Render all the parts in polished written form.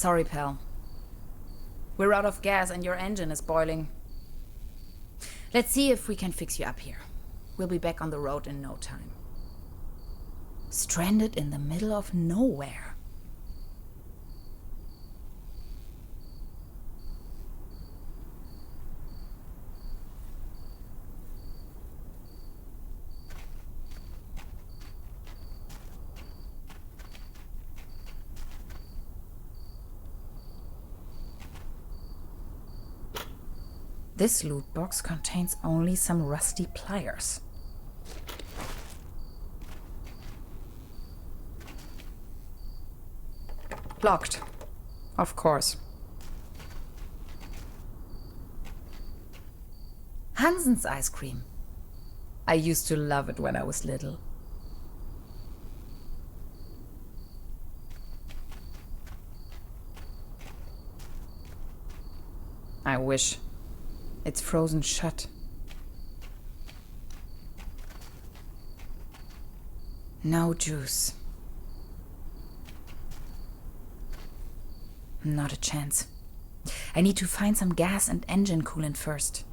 Sorry, pal. We're out of gas and your engine is boiling. Let's see if we can fix you up here. We'll be back on the road in no time. Stranded in the middle of nowhere. This loot box contains only some rusty pliers. Locked. Of course. Hansen's ice cream. I used to love it when I was little. I wish. It's frozen shut. No juice. Not a chance. I need to find some gas and engine coolant first.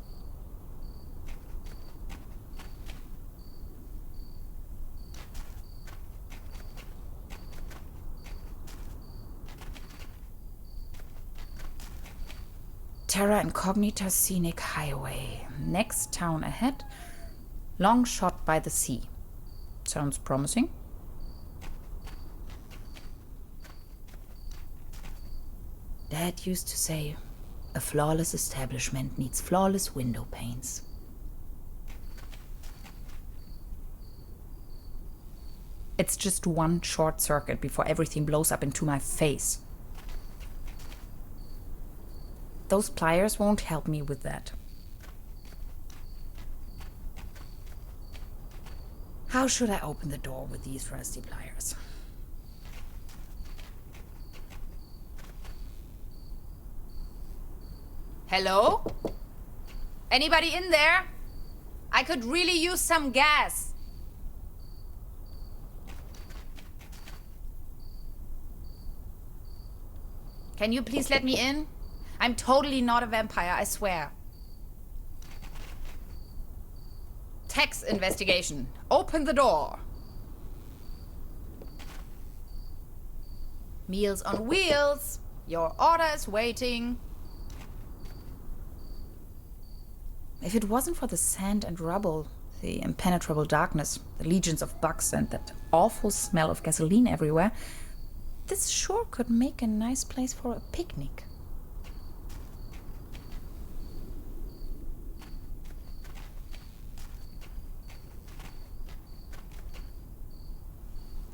Terra Incognita Scenic Highway. Next town ahead. Long shot by the sea. Sounds promising. Dad used to say, a flawless establishment needs flawless window panes. It's just one short circuit before everything blows up into my face. Those pliers won't help me with that. How should I open the door with these rusty pliers? Hello? Anybody in there? I could really use some gas. Can you please let me in? I'm totally not a vampire, I swear. Tax investigation. Open the door. Meals on Wheels. Your order is waiting. If it wasn't for the sand and rubble, the impenetrable darkness, the legions of bugs, and that awful smell of gasoline everywhere, this sure could make a nice place for a picnic.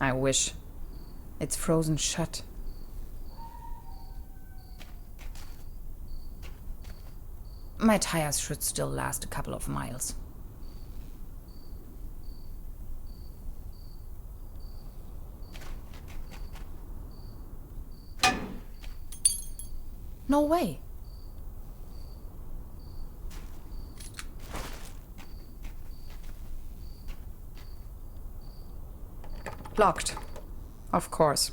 I wish. It's frozen shut. My tires should still last a couple of miles. No way. Locked. Of course.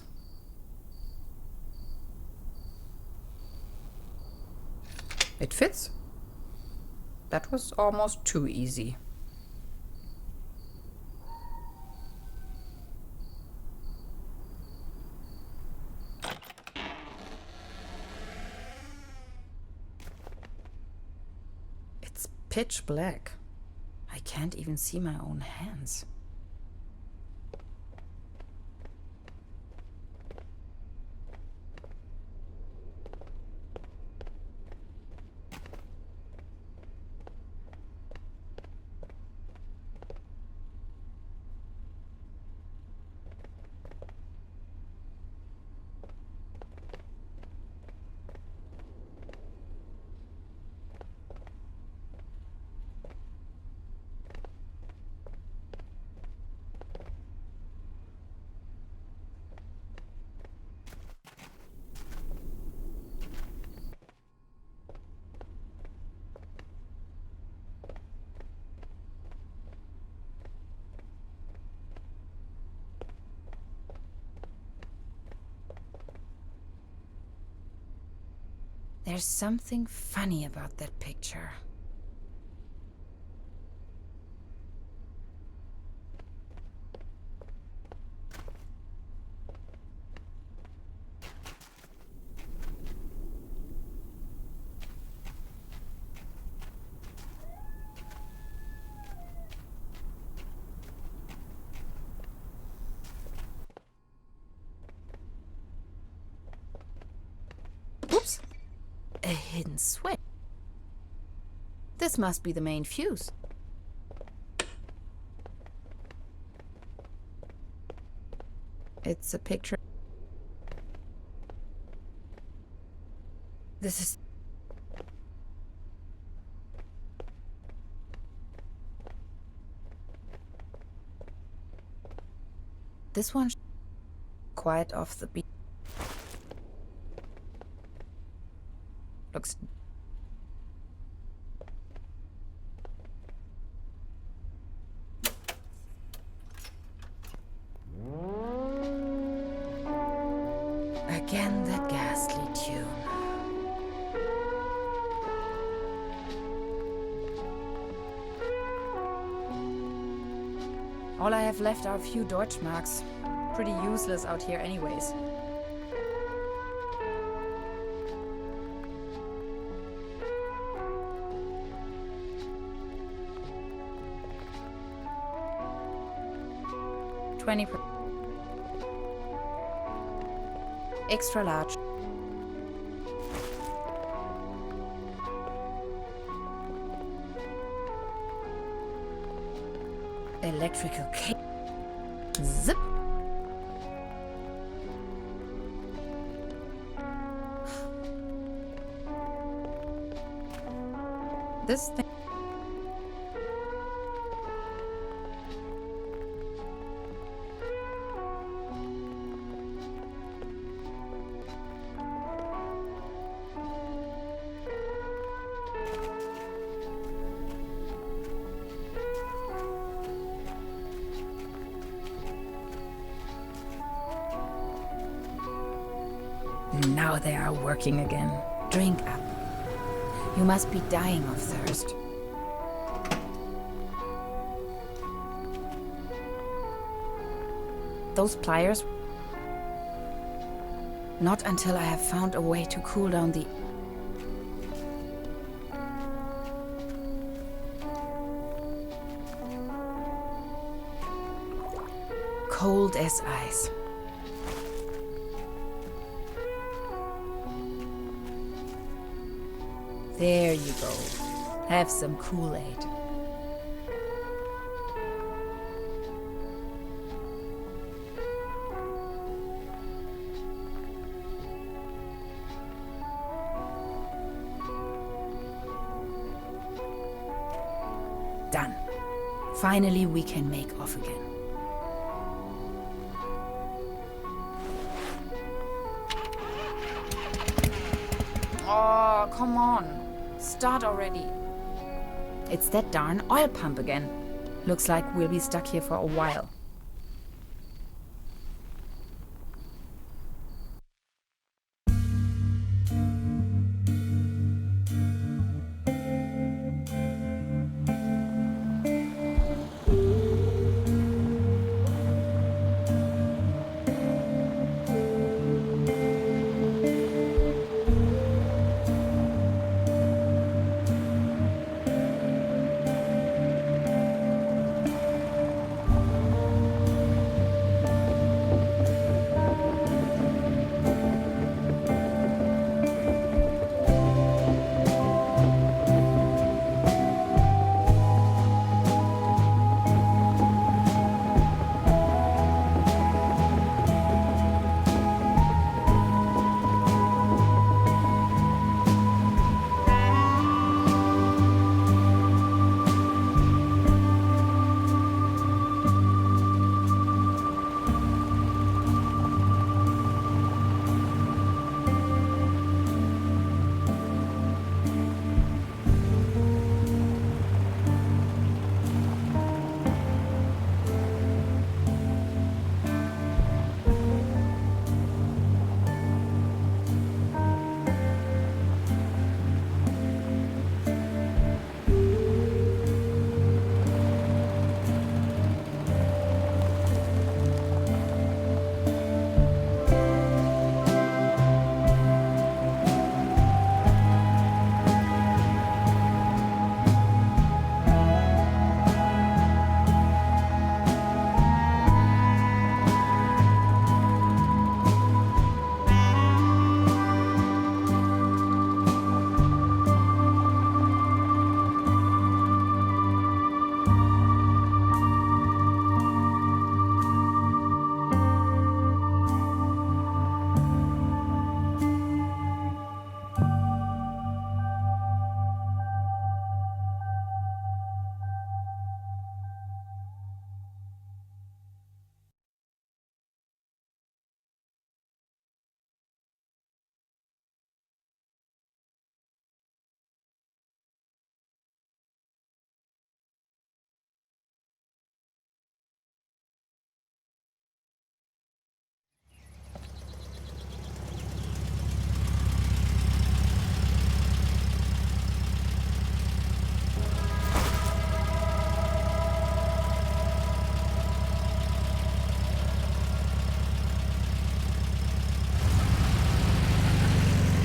It fits. That was almost too easy. It's pitch black. I can't even see my own hands. There's something funny about that picture. Oops! A hidden switch. This must be the main fuse. It's a picture. This is... This one's quite off the beat. Looks... Again that ghastly tune. All I have left are a few Deutschmarks. Pretty useless out here anyways. Extra large. Electrical cable. Zip. This thing. Now they are working again. Drink up. You must be dying of thirst. Those pliers? Not until I have found a way to cool down the... Cold as ice. There you go. Have some Kool-Aid. Done. Finally, we can make off again. Oh, come on. Start already. It's that darn oil pump again. Looks like we'll be stuck here for a while.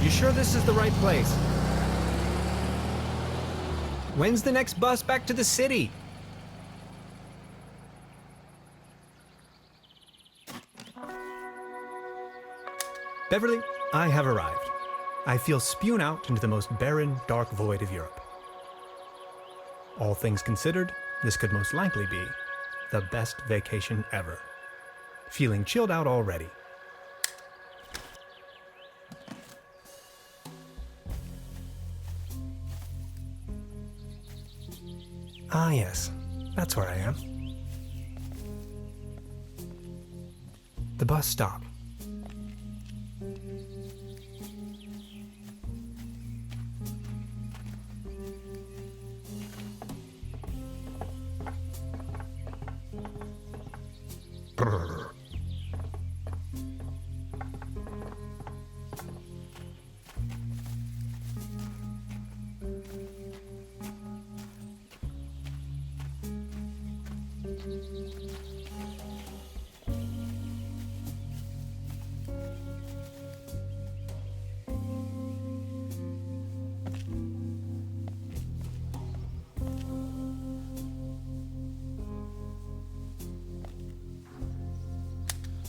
You sure this is the right place? When's the next bus back to the city? Beverly, I have arrived. I feel spewed out into the most barren, dark void of Europe. All things considered, this could most likely be the best vacation ever. Feeling chilled out already. Ah yes, that's where I am. The bus stop. Brrr.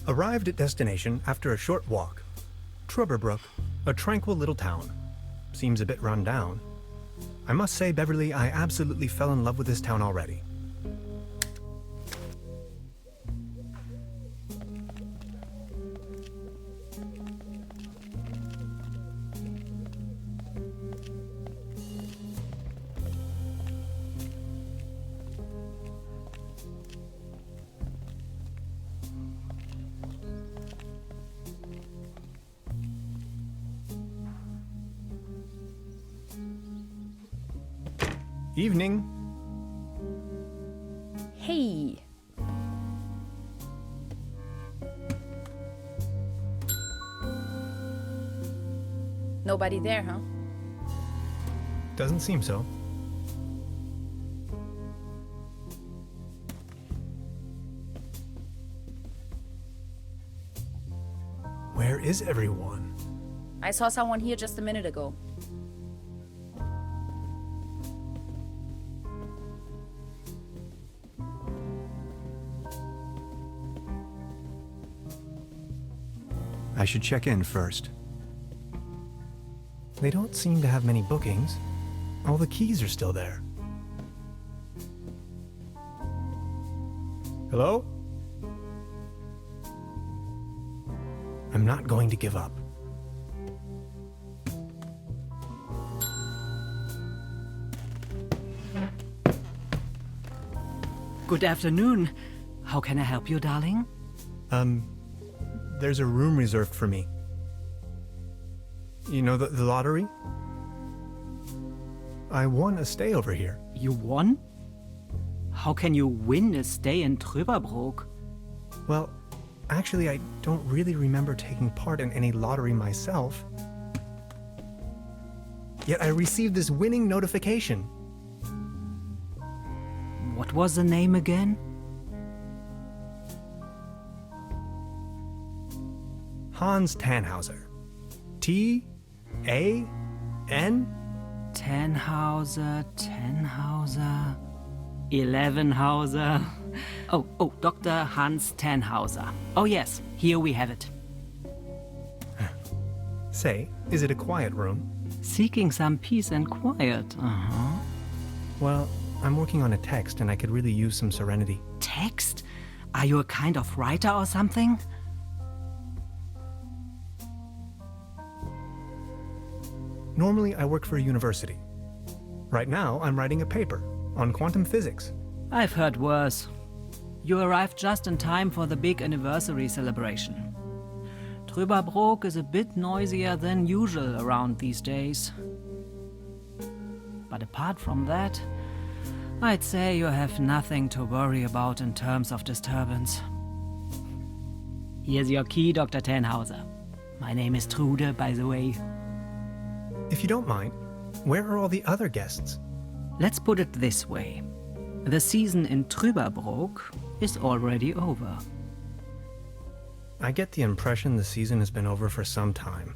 Arrived at destination after a short walk. Trüberbrook, a tranquil little town. Seems a bit run down. I must say, Beverly, I absolutely fell in love with this town already. Evening. Hey. Nobody there, huh? Doesn't seem so. Where is everyone? I saw someone here just a minute ago. I should check in first. They don't seem to have many bookings. All the keys are still there. Hello? I'm not going to give up. Good afternoon. How can I help you, darling? There's a room reserved for me. You know, the lottery? I won a stay over here. You won? How can you win a stay in Trüberbrook? Well, actually, I don't really remember taking part in any lottery myself. Yet I received this winning notification. What was the name again? Hans Tannhauser. T-A-N? Tannhauser, Elevenhauser. Oh, Dr. Hans Tannhauser. Oh yes, here we have it. Say, is it a quiet room? Seeking some peace and quiet, Well, I'm working on a text and I could really use some serenity. Text? Are you a kind of writer or something? Normally, I work for a university. Right now, I'm writing a paper on quantum physics. I've heard worse. You arrived just in time for the big anniversary celebration. Trüberbrook is a bit noisier than usual around these days. But apart from that, I'd say you have nothing to worry about in terms of disturbance. Here's your key, Dr. Tannhauser. My name is Trude, by the way. If you don't mind, where are all the other guests? Let's put it this way. The season in Trüberbrook is already over. I get the impression the season has been over for some time.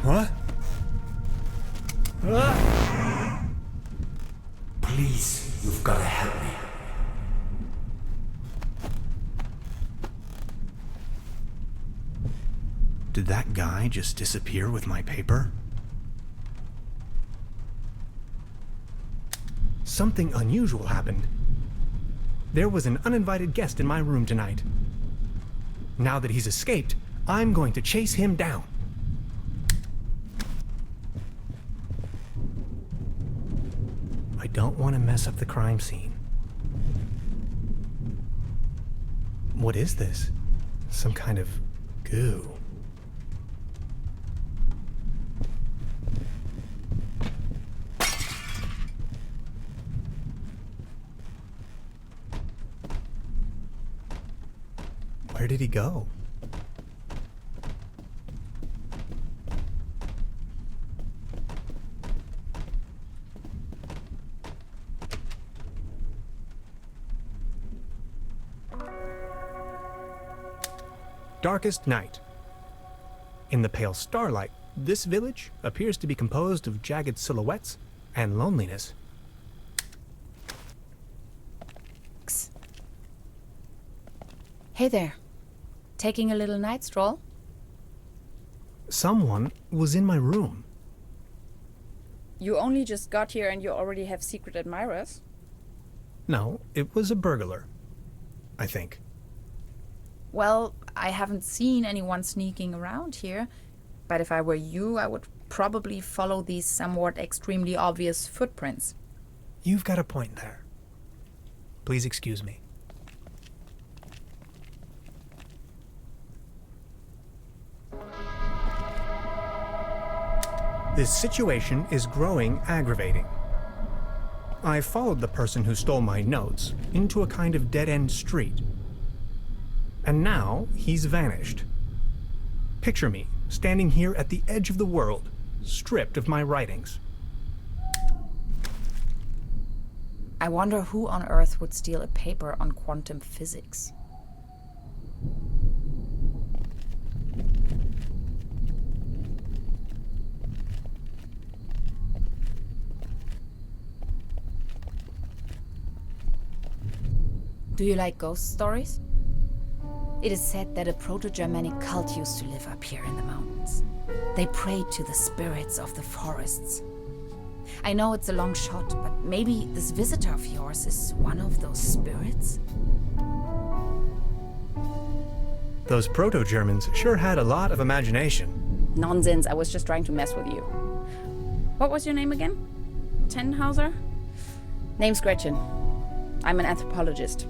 What? Please, you've got to help me. Did that guy just disappear with my paper? Something unusual happened. There was an uninvited guest in my room tonight. Now that he's escaped, I'm going to chase him down. I don't want to mess up the crime scene. What is this? Some kind of goo. Where did he go? Darkest night. In the pale starlight, this village appears to be composed of jagged silhouettes and loneliness. Hey there. Taking a little night stroll? Someone was in my room. You only just got here and you already have secret admirers? No, it was a burglar. I think. Well, I haven't seen anyone sneaking around here, but if I were you, I would probably follow these somewhat extremely obvious footprints. You've got a point there. Please excuse me. This situation is growing aggravating. I followed the person who stole my notes into a kind of dead-end street. And now he's vanished. Picture me standing here at the edge of the world, stripped of my writings. I wonder who on earth would steal a paper on quantum physics. Do you like ghost stories? It is said that a Proto-Germanic cult used to live up here in the mountains. They prayed to the spirits of the forests. I know it's a long shot, but maybe this visitor of yours is one of those spirits? Those Proto-Germans sure had a lot of imagination. Nonsense, I was just trying to mess with you. What was your name again? Tannhauser? Name's Gretchen. I'm an anthropologist.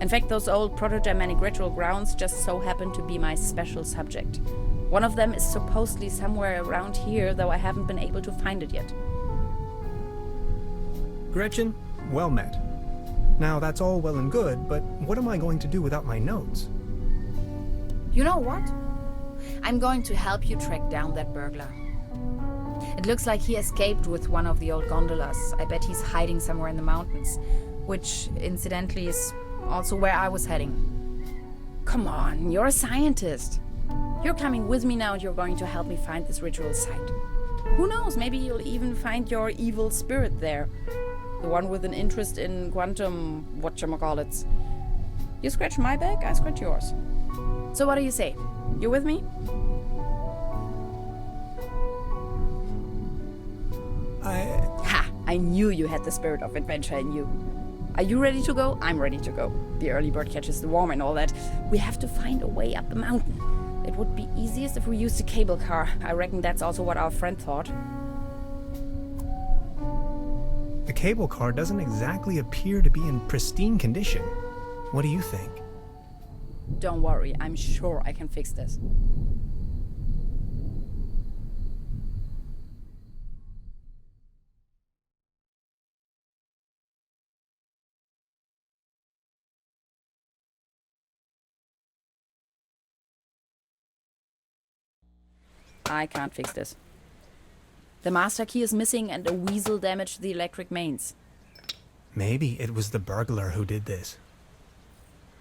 In fact, those old Proto-Germanic ritual grounds just so happen to be my special subject. One of them is supposedly somewhere around here, though I haven't been able to find it yet. Gretchen, well met. Now that's all well and good, but what am I going to do without my notes? You know what? I'm going to help you track down that burglar. It looks like he escaped with one of the old gondolas. I bet he's hiding somewhere in the mountains, which, incidentally, is also where I was heading. Come on, you're a scientist. You're coming with me now and you're going to help me find this ritual site. Who knows, maybe you'll even find your evil spirit there. The one with an interest in quantum whatchamacallits. You scratch my back, I scratch yours. So what do you say? You with me? Ha! I knew you had the spirit of adventure in you. Are you ready to go? I'm ready to go. The early bird catches the worm and all that. We have to find a way up the mountain. It would be easiest if we used a cable car. I reckon that's also what our friend thought. The cable car doesn't exactly appear to be in pristine condition. What do you think? Don't worry, I'm sure I can fix this. I can't fix this. The master key is missing and a weasel damaged the electric mains. Maybe it was the burglar who did this.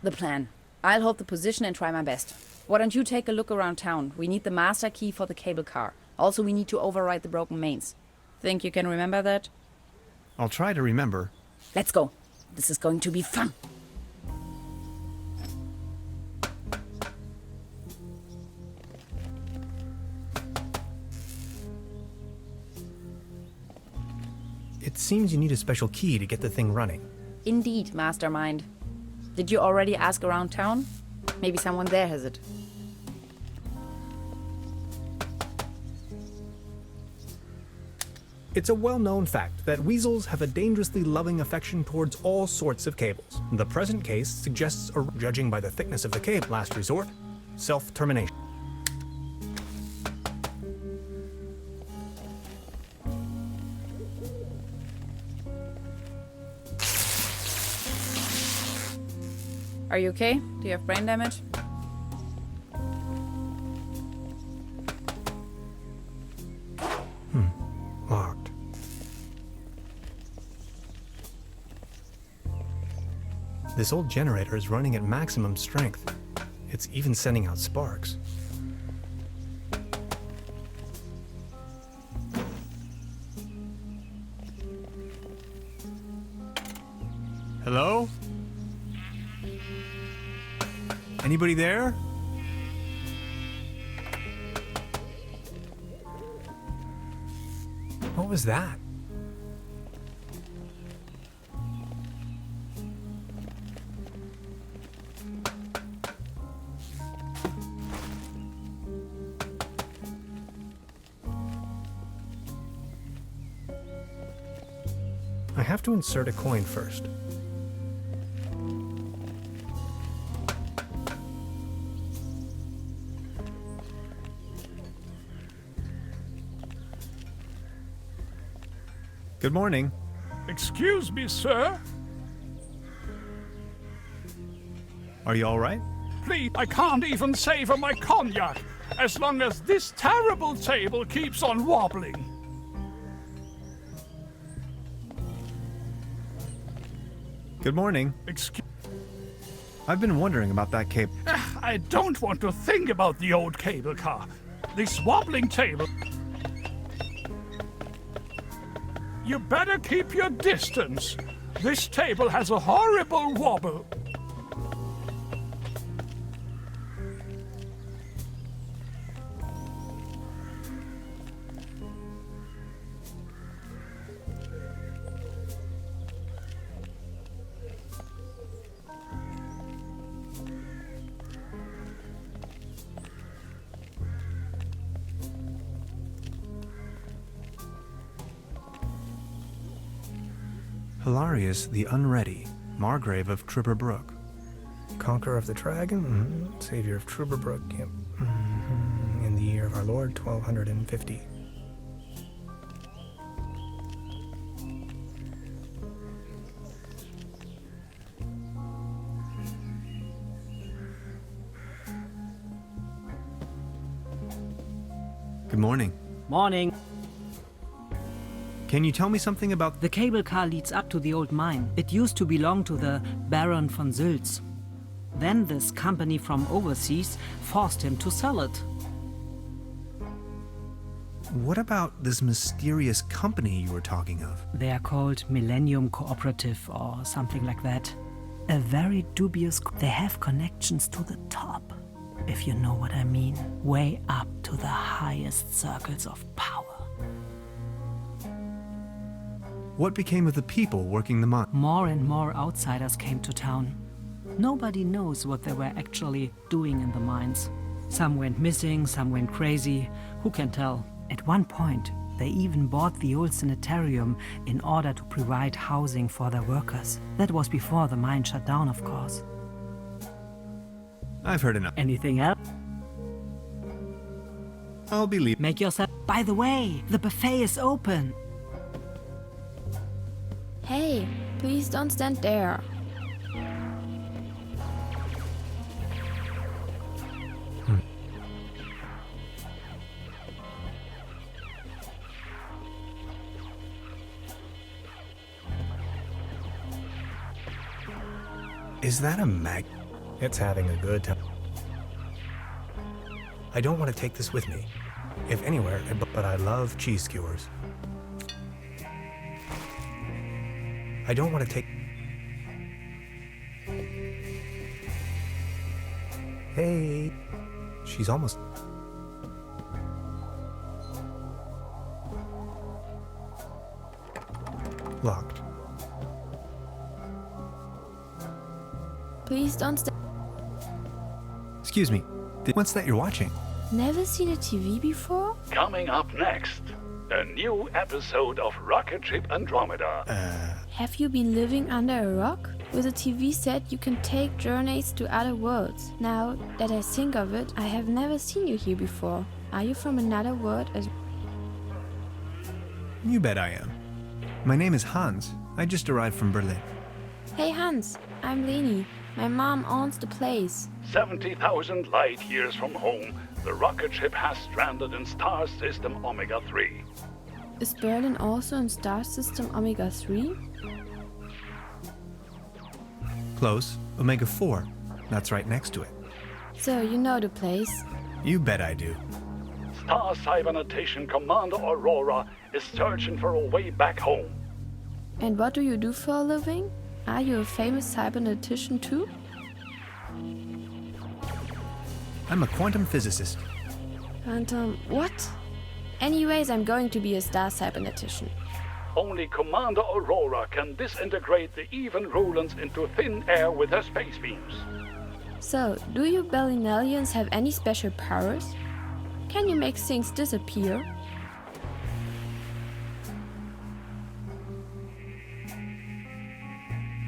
The plan. I'll hold the position and try my best. Why don't you take a look around town? We need the master key for the cable car. Also, we need to override the broken mains. Think you can remember that? I'll try to remember. Let's go. This is going to be fun. It seems you need a special key to get the thing running. Indeed, mastermind. Did you already ask around town? Maybe someone there has it. It's a well-known fact that weasels have a dangerously loving affection towards all sorts of cables. The present case suggests, judging by the thickness of the cable, last resort, self-termination. Are you okay? Do you have brain damage? Locked. This old generator is running at maximum strength. It's even sending out sparks. Hello? Anybody there? What was that? I have to insert a coin first. Good morning. Excuse me, sir. Are you all right? Please, I can't even savor my cognac as long as this terrible table keeps on wobbling. Good morning. I've been wondering about that cable. I don't want to think about the old cable car. This wobbling table. You better keep your distance. This table has a horrible wobble. Hilarious the Unready, Margrave of Trüberbrook. Conqueror of the Dragon, Savior of Trüberbrook, yep. In the year of our Lord, 1250. Good morning. Morning. Can you tell me something about The cable car leads up to the old mine. It used to belong to the Baron von Sülz. Then this company from overseas forced him to sell it. What about this mysterious company you were talking of? They are called Millennium Cooperative or something like that. A very dubious... They have connections to the top, if you know what I mean. Way up to the highest circles of power. What became of the people working the mine? More and more outsiders came to town. Nobody knows what they were actually doing in the mines. Some went missing, some went crazy. Who can tell? At one point, they even bought the old sanitarium in order to provide housing for their workers. That was before the mine shut down, of course. I've heard enough. Anything else? I'll be leaving. Make yourself... By the way, the buffet is open. Hey, please don't stand there. Is that a mag? It's having a good time. I don't want to take this with me. If anywhere, but I love cheese skewers. I don't want to take... Hey, she's almost... Locked. Please don't stay. Excuse me, what's that you're watching? Never seen a TV before? Coming up next, a new episode of Rocket Ship Andromeda. Have you been living under a rock? With a TV set, you can take journeys to other worlds. Now that I think of it, I have never seen you here before. Are you from another world as You bet I am. My name is Hans. I just arrived from Berlin. Hey Hans, I'm Leni. My mom owns the place. 70,000 light years from home, the rocket ship has stranded in star system Omega 3. Is Berlin also in star system Omega 3? Close. Omega 4. That's right next to it. So you know the place. You bet I do. Star Cybernetation Commander Aurora is searching for a way back home. And what do you do for a living? Are you a famous cybernetician too? I'm a quantum physicist. Quantum what? Anyways, I'm going to be a star cybernetician. Only Commander Aurora can disintegrate the even Rulans into thin air with her space beams. So, do you Berlinalians have any special powers? Can you make things disappear?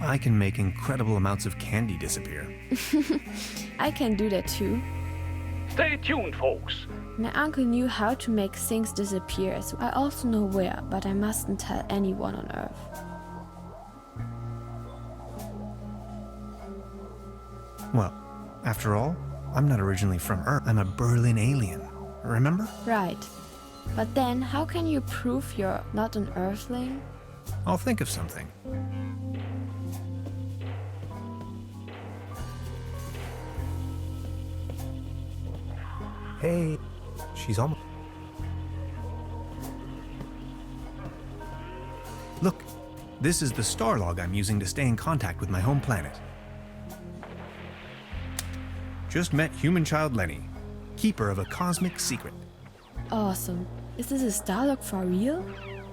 I can make incredible amounts of candy disappear. I can do that too. Stay tuned, folks. My uncle knew how to make things disappear, so I also know where, but I mustn't tell anyone on Earth. Well, after all, I'm not originally from Earth. I'm a Berlin alien. Remember? Right. But then, how can you prove you're not an Earthling? I'll think of something. Hey, she's almost... Look, this is the star log I'm using to stay in contact with my home planet. Just met human child Lenny, keeper of a cosmic secret. Awesome. Is this a Starlock for real?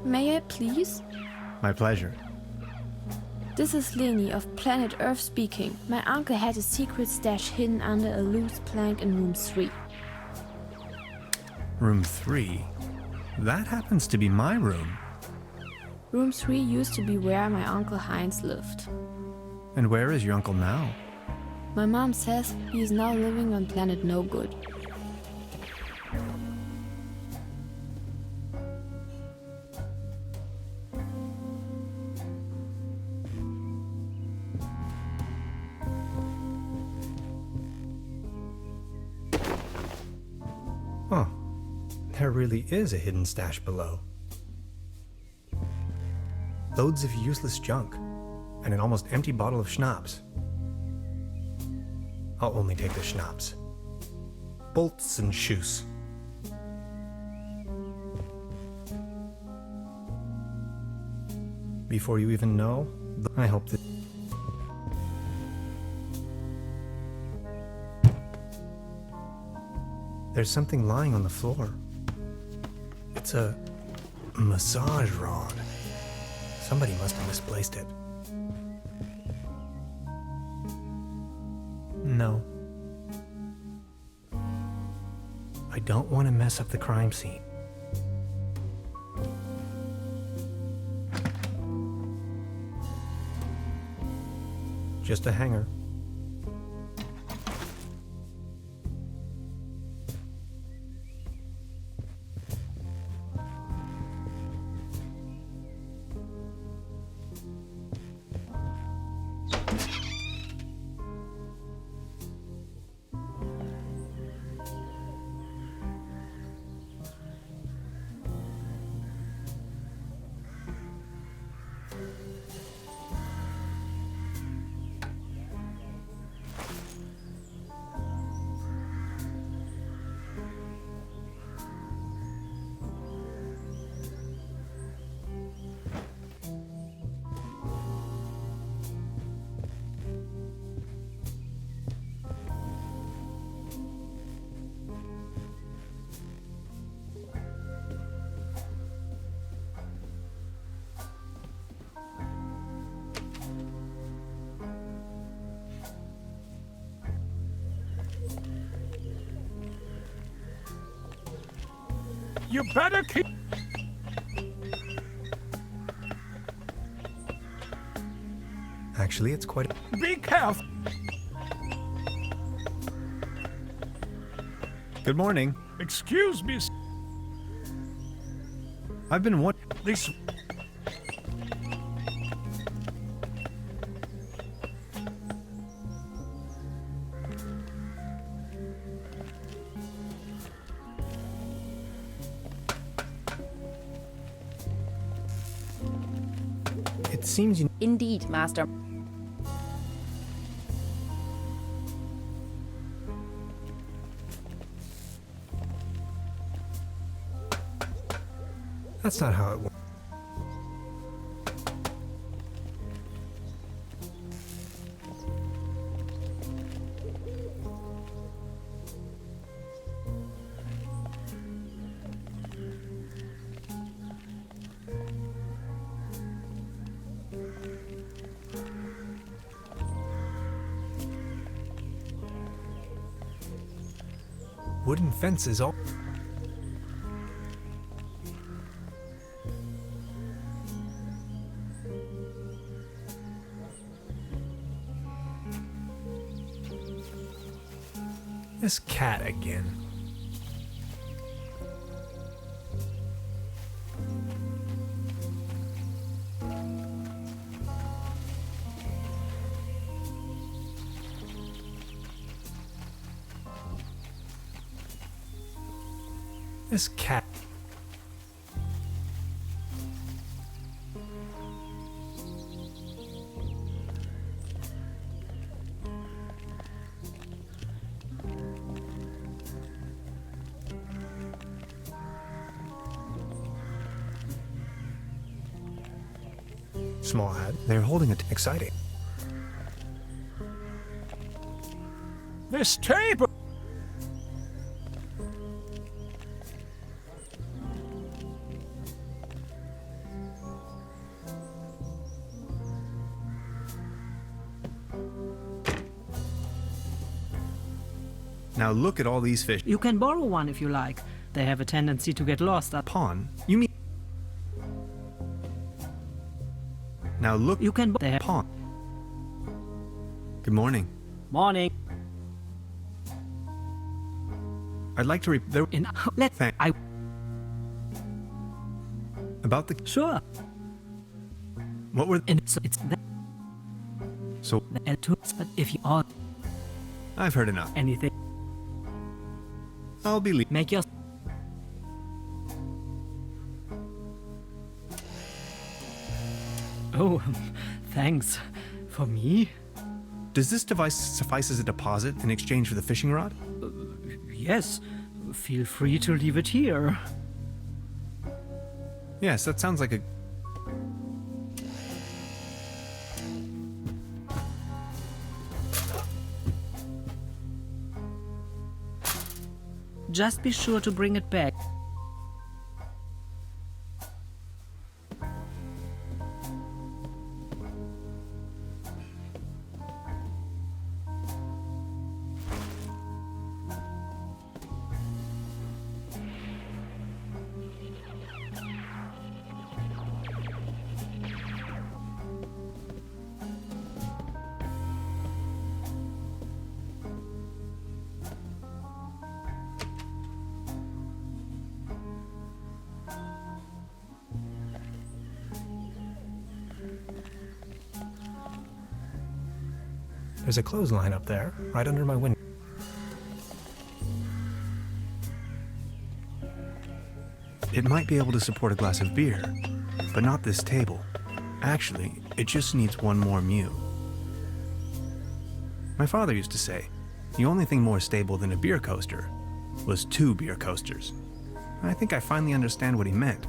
May I please? My pleasure. This is Leni of planet Earth speaking. My uncle had a secret stash hidden under a loose plank in room 3. Room 3? That happens to be my room. Room 3 used to be where my uncle Heinz lived. And where is your uncle now? My mom says he is now living on planet No Good. Huh. There really is a hidden stash below. Loads of useless junk, and an almost empty bottle of schnapps. I'll only take the schnapps. Bolts and shoes. Before you even know, I hope that... There's something lying on the floor. It's a massage rod. Somebody must have misplaced it. No. I don't want to mess up the crime scene. Just a hanger. You better keep... Actually, it's quite. Be careful. Good morning. Excuse me. I've been what? This... It seems you. Indeed, Master. That's not how it works. Wooden fences all. This cat again. This cat. Small hat. They're holding it exciting. This table... Now look at all these fish. You can borrow one if you like. They have a tendency to get lost. Pawn? You mean? Now look. You can. They have Pawn. Good morning. morning. I'd like to there In let Thank- I about the sure. what were And so it's that so L2. But if you are I've heard enough. anything, I'll be make your. Oh, thanks. For me? Does this device suffice as a deposit in exchange for the fishing rod? Yes. Feel free to leave it here. Yes, that sounds like a Just be sure to bring it back. there's a clothesline up there, right under my window. It might be able to support a glass of beer, but not this table. Actually, it just needs one more mew. My father used to say, the only thing more stable than a beer coaster was 2 beer coasters. I think I finally understand what he meant.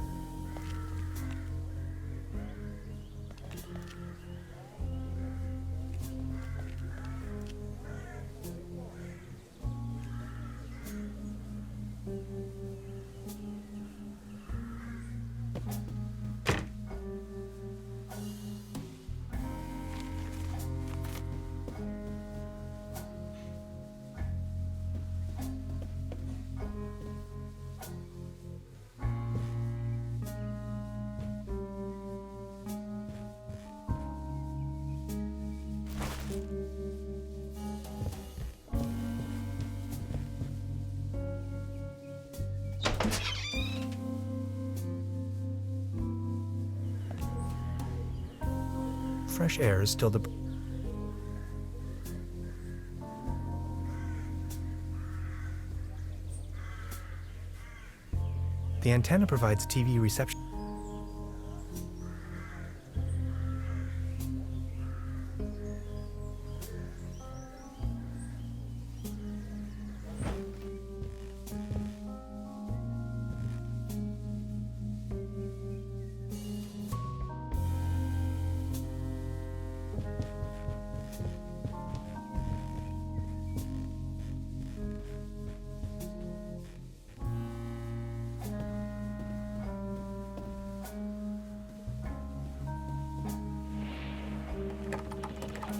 fresh air is still the... The antenna provides TV reception.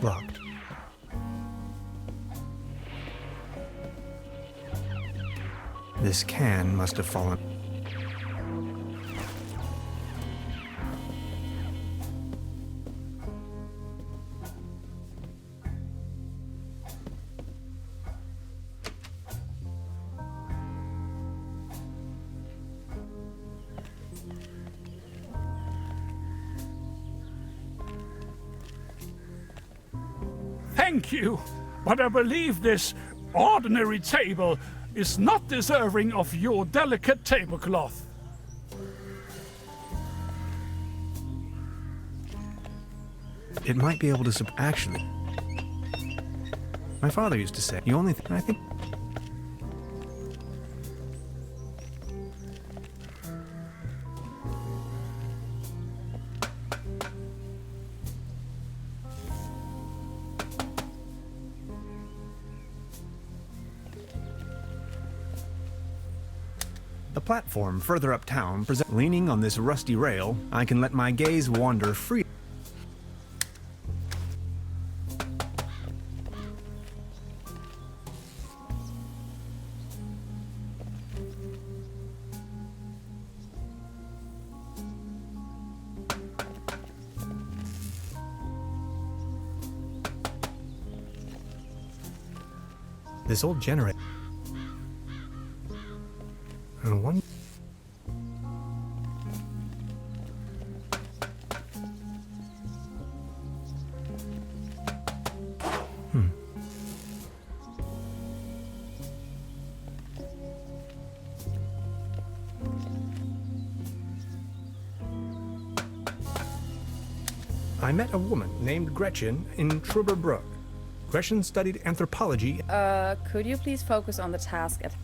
Locked. This can must have fallen. Thank you, but I believe this ordinary table is not deserving of your delicate tablecloth. It might be able to actually. My father used to say, "You only I think." A platform further uptown, leaning on this rusty rail, I can let my gaze wander free. This old generator. And one. I met a woman named Gretchen in Trüberbrook. Gretchen studied anthropology. Could you please focus on the task at...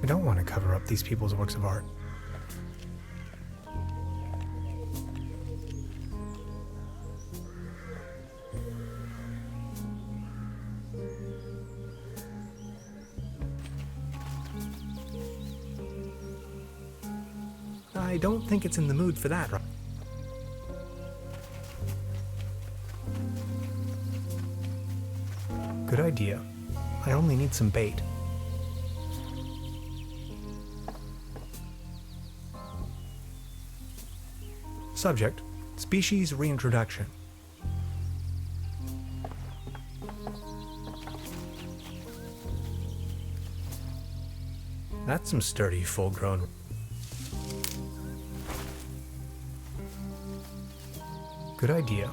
I don't want to cover up these people's works of art. I don't think it's in the mood for that. Good idea. I only need some bait. Subject, species reintroduction. That's some sturdy, full-grown. Good idea.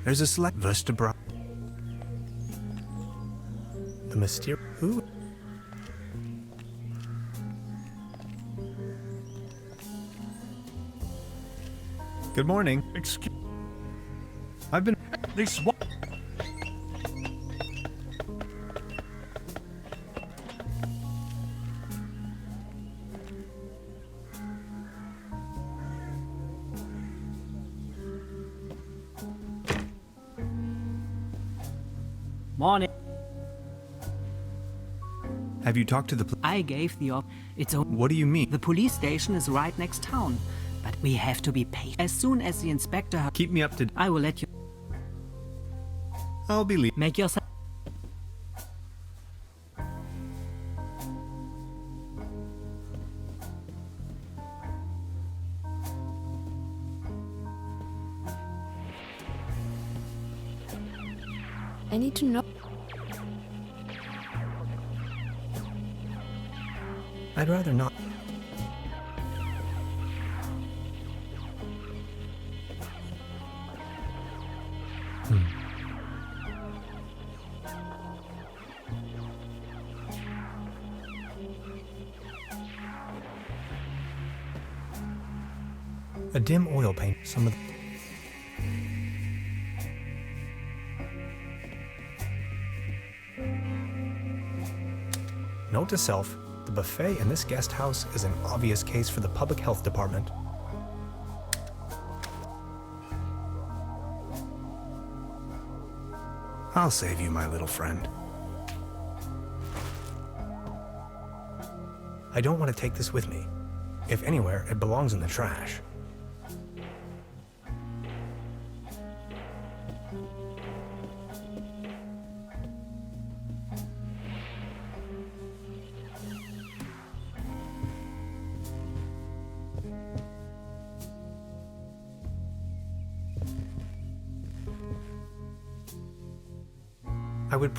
There's a select vertebra. The mysterious. Who? Good morning. Excuse I've been... this one. Morning. Have you talked to the... I gave the op. It's a... What do you mean? The police station is right next town. But we have to be patient. As soon as the inspector... Keep me up to... I will let you... I'll be leaving. Make yourself... I need to know. I'd rather not. A dim oil paint. Some of the... Note to self, the buffet in this guest house is an obvious case for the public health department. I'll save you, my little friend. I don't want to take this with me. If anywhere, it belongs in the trash. I would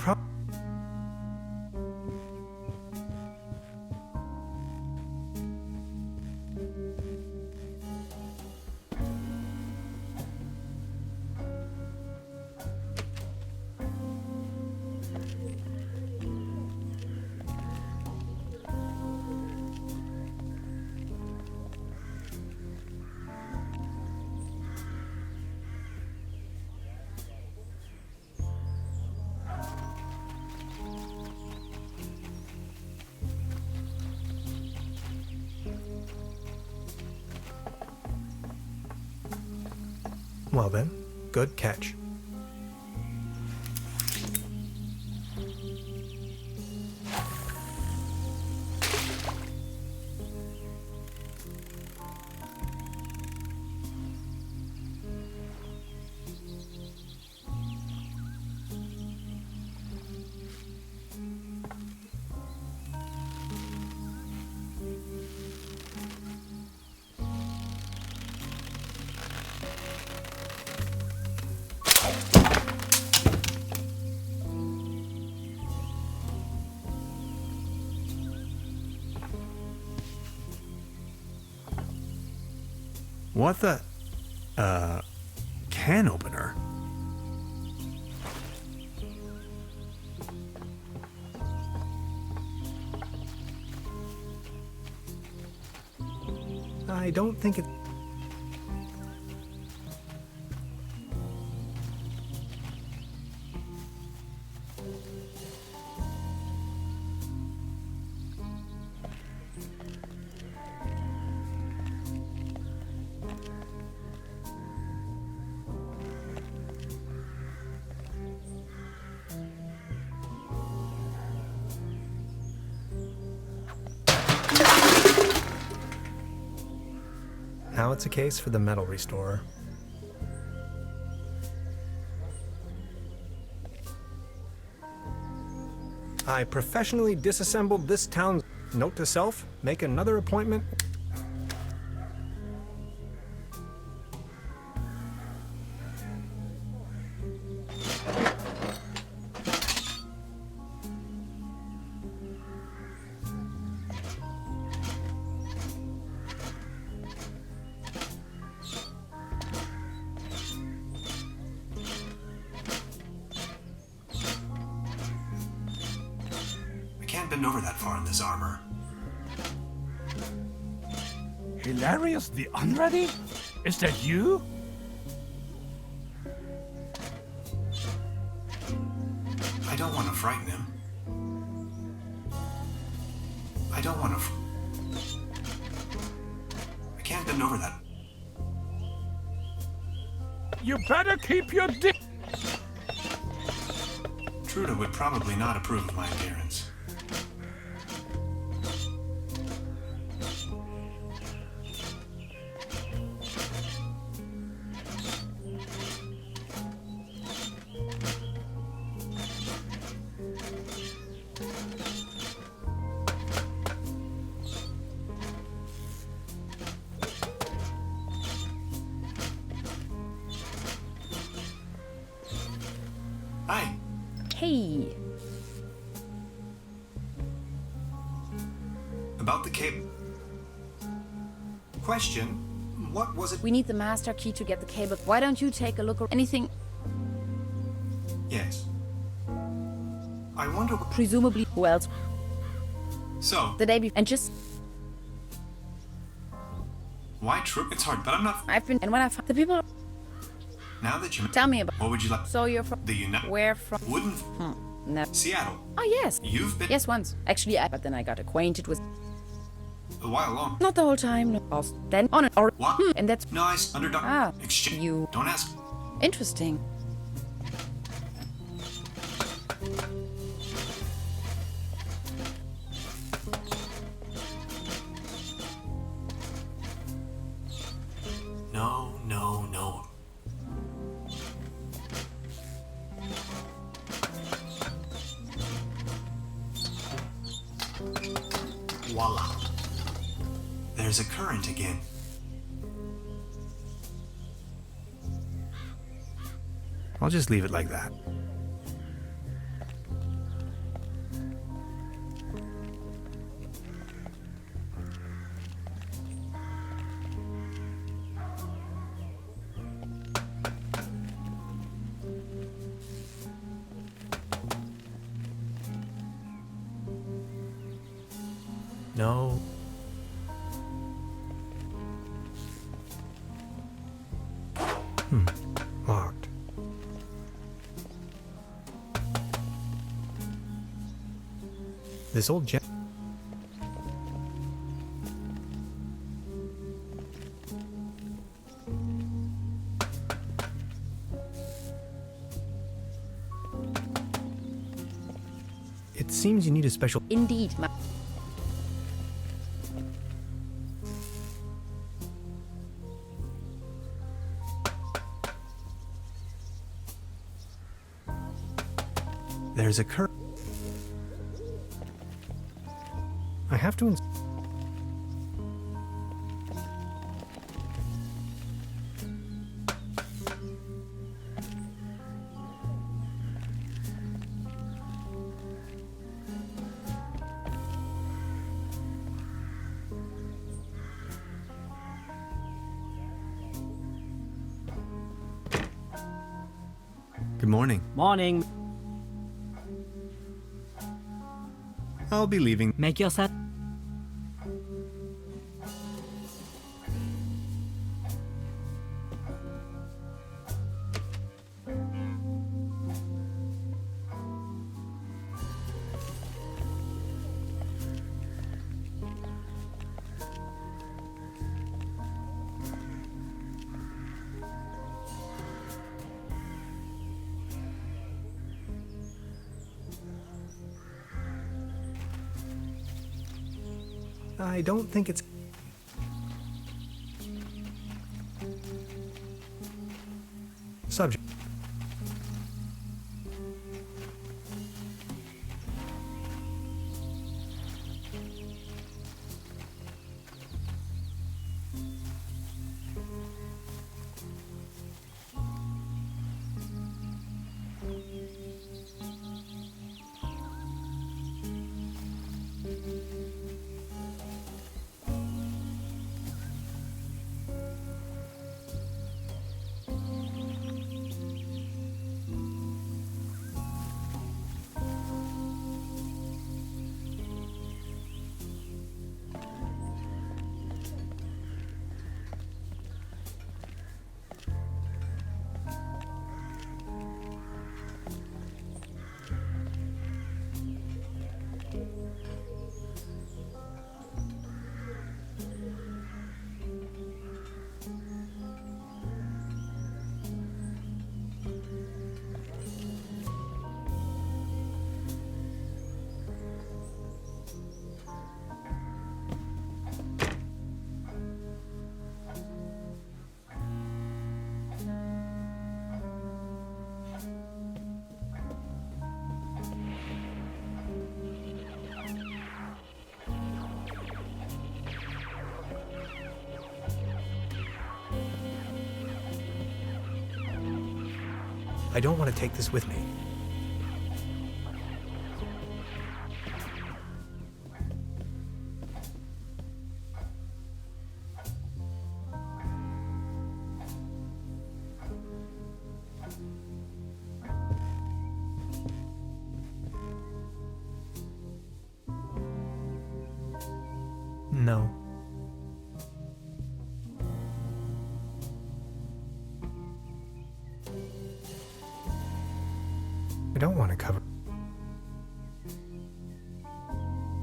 Well then, good catch. What the... can opener? I don't think it... Now it's a case for the metal restorer. I professionally disassembled this town's... Note to self, make another appointment. Can't bend over that far in this armor. Hilarious the Unready? Is that you? I don't want to frighten him. I don't want to. I can't bend over that. You better keep your dick. Truda would probably not approve of my appearance. Hi. Hey. About the cable. Question, what was it? We need the master key to get the cable. Why don't you take a look or anything? Yes. I wonder what... Presumably, who else? So, The day before. And just, why true? It's hard, but I'm not... I've been, and when I found the people, Now that you... tell me about. What would you like? So you're from. The United... Where from? Wouldn't... No. Seattle. Oh, yes. You've been... Yes, once. Actually, but then I got acquainted with. A while long. Not the whole time. No. Also, then on it. Or. What? And that's Nice. Underdog. Ah, Exchange. you- Don't ask. interesting. No, no, no. Voila. There's a current again. I'll just leave it like that. No. Locked. This old gen... It seems you need a special... Indeed. There's a current. I have to... Good morning. Morning. I'll be leaving. Make yourself. I don't think it's... Subject. I don't want to take this with me. No. I don't want to cover.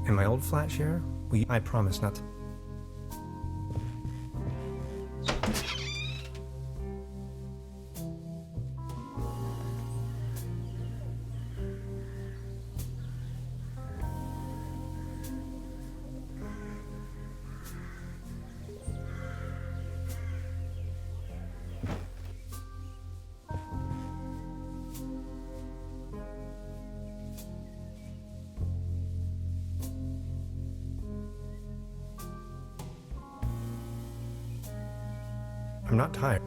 In my old flat share, I promise not to. I'm not tired.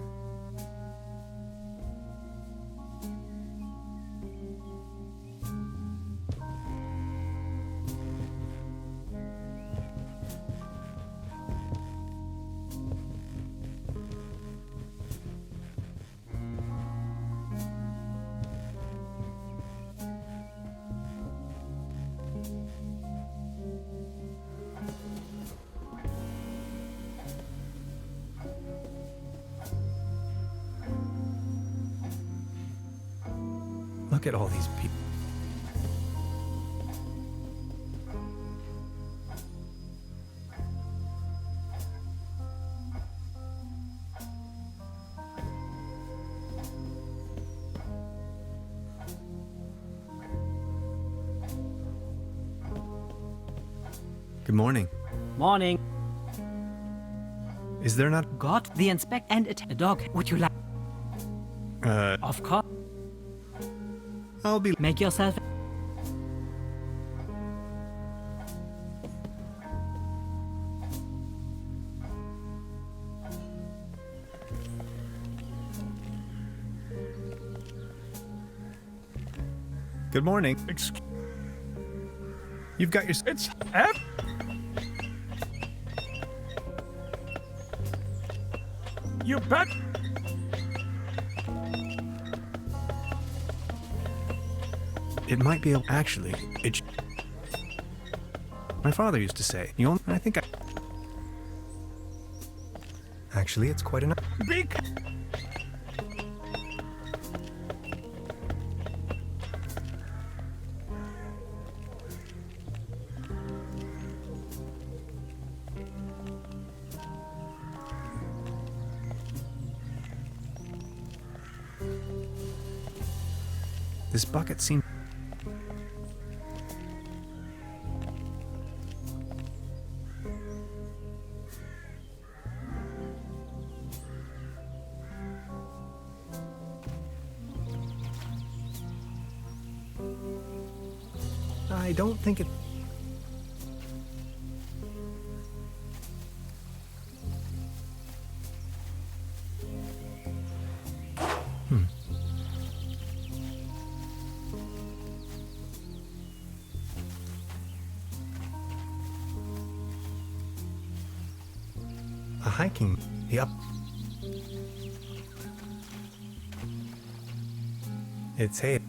Look at all these people. Good morning. Morning. Is there not... Got the inspect and a dog. Would you like? Of course. I'll be... Make yourself. Good morning. You've got your... It's You bet. It might be... Actually, it... My father used to say, you only... I think I... Actually, it's quite enough. Big. This bucket seems... I don't think it... A hiking... Yep. It's hay.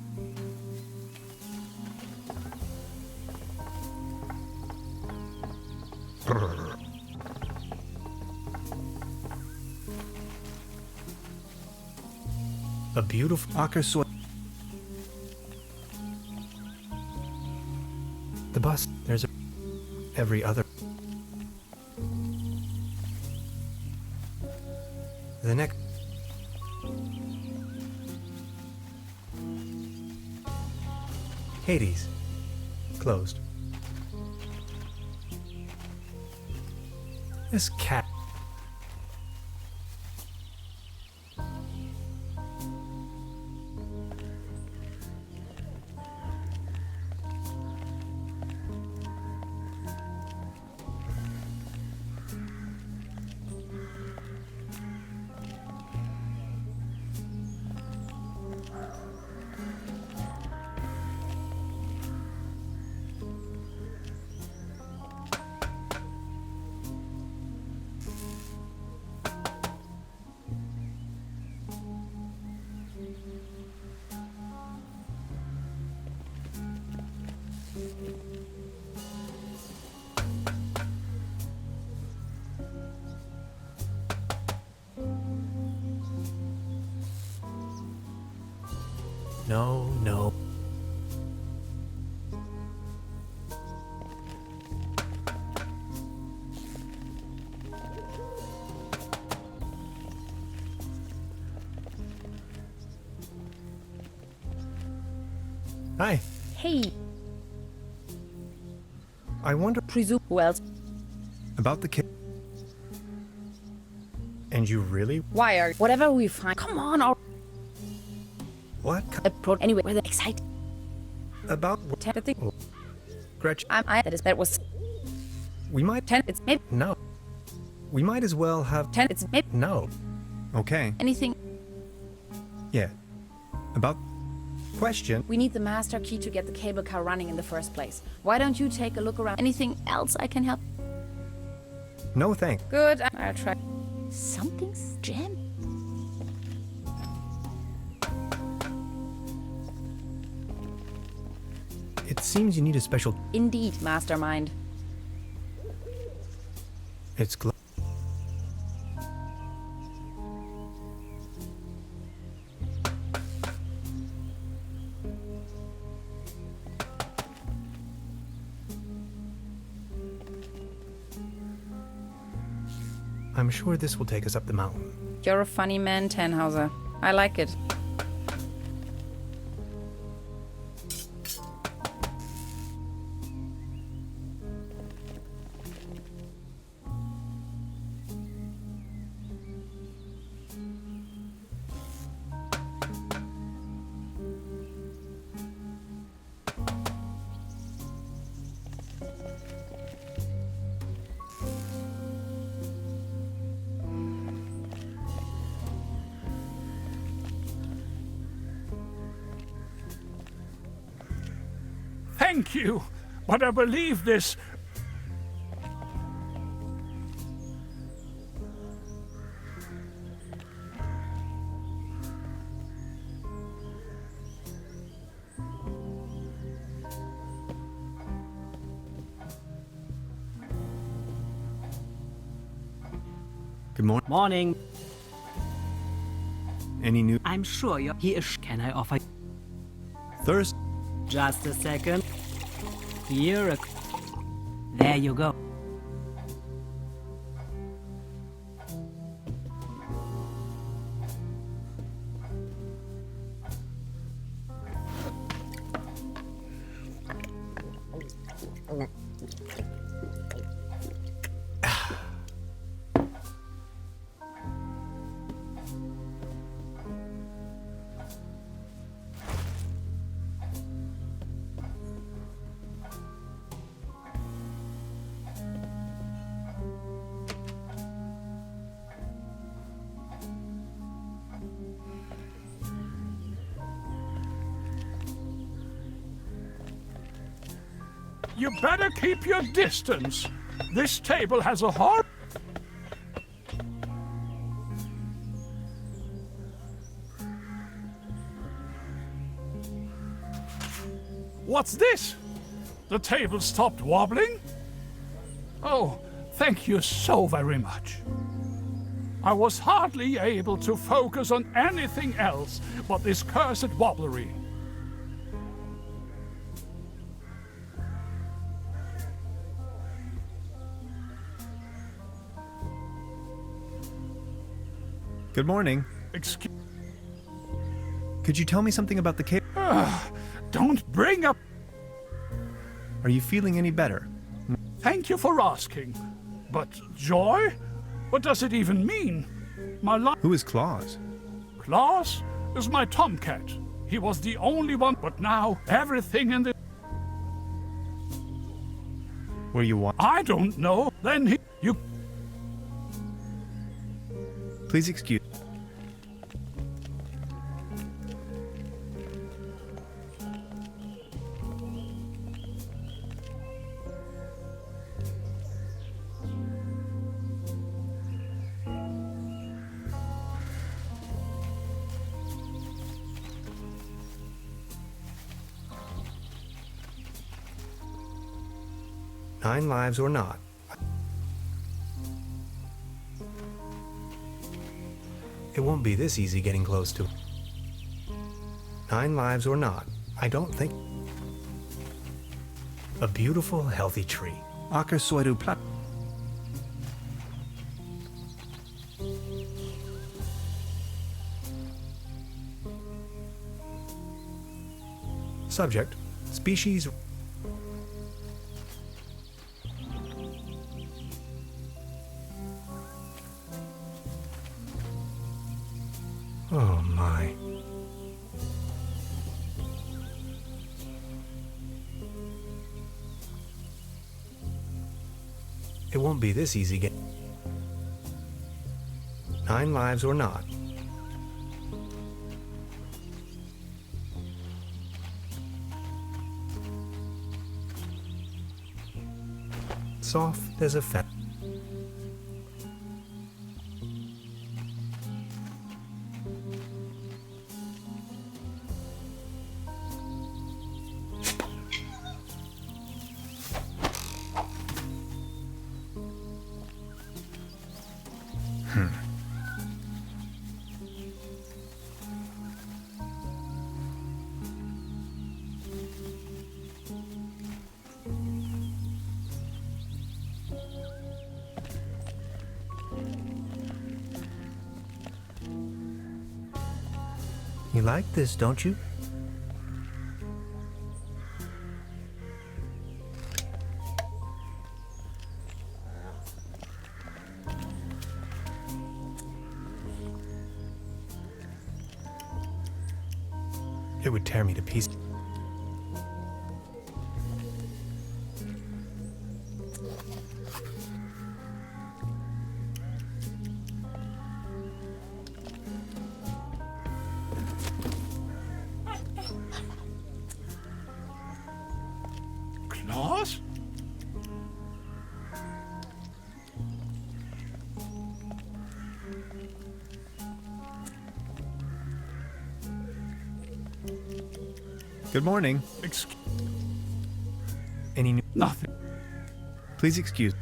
A beautiful Ackersoy. The bus. There's a... Every other... The next... Hades. Closed. This cat... No, no. Hi. Hey, I wonder presume who else? about the kid. And you really? Why are whatever we find? Come on, or What? anyway, we're excited. About The thing. Gretchen? That is that was We might. 10. It's maybe No. We might as well have. 10. It's maybe No. Okay. anything. Yeah. About. Question. We need the master key to get the cable car running in the first place. Why don't you take a look around? Anything else I can help? No thanks. Good. I'll try. Something's jammed. It seems you need a special. Indeed, mastermind. It's. I'm sure this will take us up the mountain. You're a funny man, Tannhauser. I like it. Thank you, but I believe this. Good morning. Morning. Any new I'm sure you're. He is. Can I offer? thirst? Just a second. Here. There you go. You better keep your distance. This table has a hard. What's this? The table stopped wobbling? Oh, thank you so very much. I was hardly able to focus on anything else but this cursed wobblery. Good morning. Excuse. Could you tell me something about the cable? Don't bring up. Are you feeling any better? Thank you for asking. But joy? What does it even mean? My life. Who is Claus? Klaus is my tomcat. He was the only one, but now everything in the. Were you want? I don't know. Then he. You. Please excuse. Nine lives or not. It won't be this easy getting close to. 9 lives or not, I don't think... A beautiful, healthy tree. Aker soidu plat. Subject, species... Oh my. It won't be this easy get 9 lives or not. Soft as a feather. You like this, don't you? It would tear me to pieces. Claus? Good morning. Any new... Nothing. Please excuse.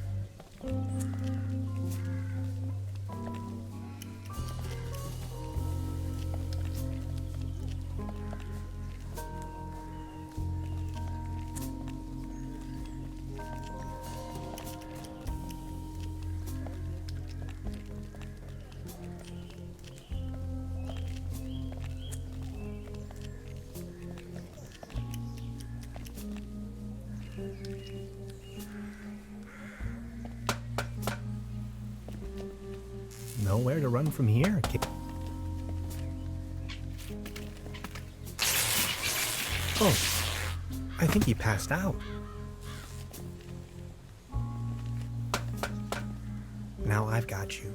Nowhere to run from here. Oh, I think he passed out. Now I've got you.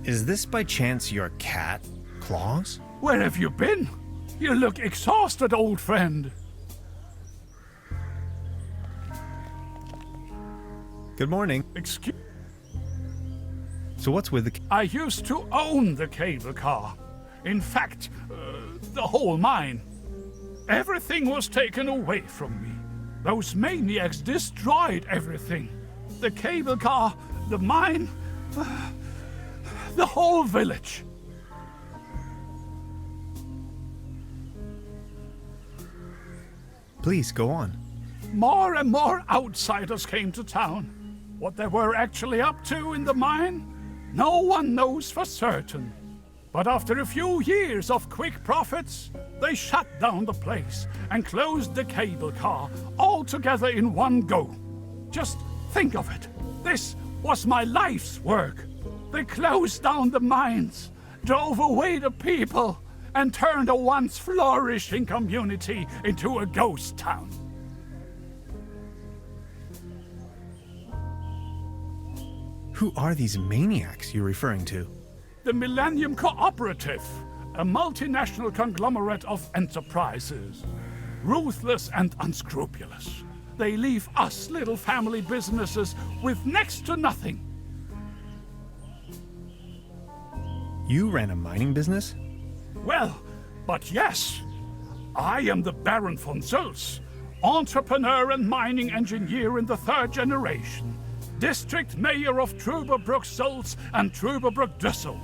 Is this by chance your cat, Claus? Where have you been? You look exhausted, old friend. Good morning. Excuse... So what's with the... I used to own the cable car. In fact, the whole mine. Everything was taken away from me. Those maniacs destroyed everything. The cable car, the mine, the whole village. Please, go on. More and more outsiders came to town. What they were actually up to in the mine, no one knows for certain. But after a few years of quick profits, they shut down the place and closed the cable car all together in one go. Just think of it. This was my life's work. They closed down the mines, drove away the people, and turned a once flourishing community into a ghost town. Who are these maniacs you're referring to? The Millennium Cooperative, a multinational conglomerate of enterprises. Ruthless and unscrupulous. They leave us little family businesses with next to nothing. You ran a mining business? Well, but yes, I am the Baron von Sulz, entrepreneur and mining engineer in the 3rd generation, district mayor of Trüberbrook Sulz and Trüberbrook Düssel,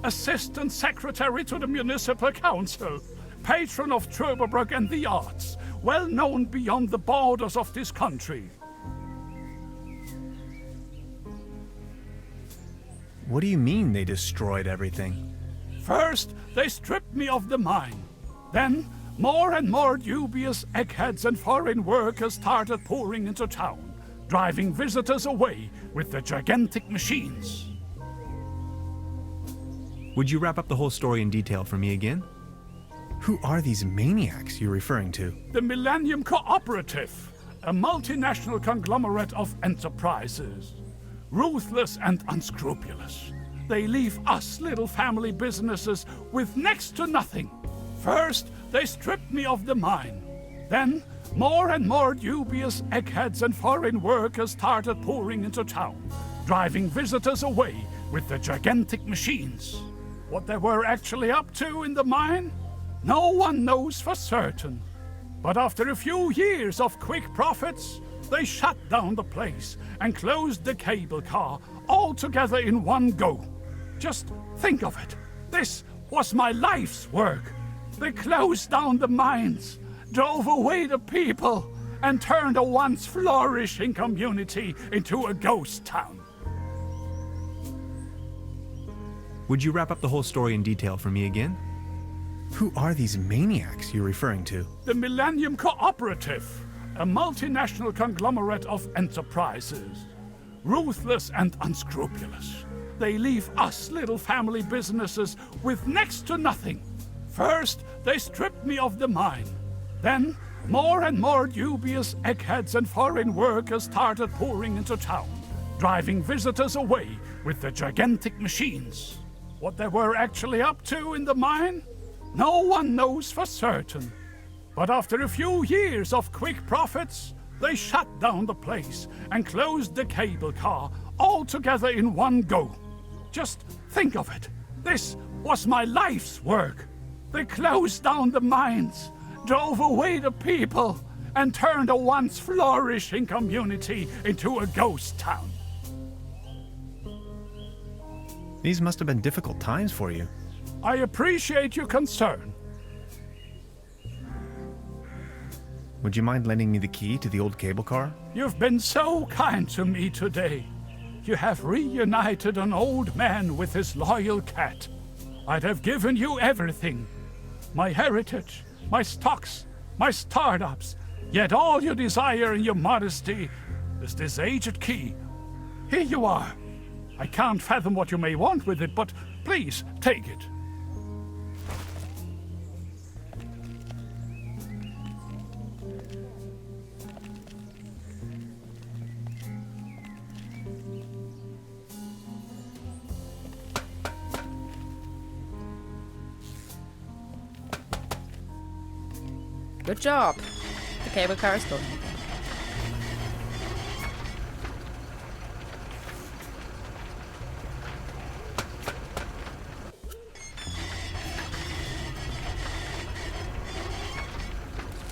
assistant secretary to the municipal council, patron of Trüberbrook and the arts, well known beyond the borders of this country. What do you mean they destroyed everything? First, they stripped me of the mine. Then, more and more dubious eggheads and foreign workers started pouring into town, driving visitors away with their gigantic machines. Would you wrap up the whole story in detail for me again? Who are these maniacs you're referring to? The Millennium Cooperative, a multinational conglomerate of enterprises. Ruthless and unscrupulous. They leave us little family businesses with next to nothing. First, they stripped me of the mine. Then, more and more dubious eggheads and foreign workers started pouring into town, driving visitors away with their gigantic machines. What they were actually up to in the mine? No one knows for certain. But after a few years of quick profits, they shut down the place and closed the cable car all together in one go. Just think of it. This was my life's work. They closed down the mines, drove away the people, and turned a once flourishing community into a ghost town. Would you wrap up the whole story in detail for me again? Who are these maniacs you're referring to? The Millennium Cooperative, a multinational conglomerate of enterprises. Ruthless and unscrupulous. They leave us little family businesses with next to nothing. First, they stripped me of the mine. Then, more and more dubious eggheads and foreign workers started pouring into town, driving visitors away with their gigantic machines. What they were actually up to in the mine? No one knows for certain. But after a few years of quick profits, they shut down the place and closed the cable car all together in one go. Just think of it. This was my life's work. They closed down the mines, drove away the people, and turned a once flourishing community into a ghost town. These must have been difficult times for you. I appreciate your concern. Would you mind lending me the key to the old cable car? You've been so kind to me today. You have reunited an old man with his loyal cat. I'd have given you everything. My heritage, my stocks, my startups. Yet all you desire in your modesty is this aged key. Here you are. I can't fathom what you may want with it, but please take it. Good job. The cable car is going again.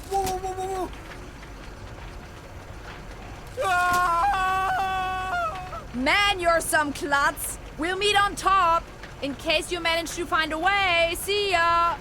Whoa, whoa, whoa, whoa, whoa! Ah! Man, you're some klutz. We'll meet on top. In case you manage to find a way. See ya.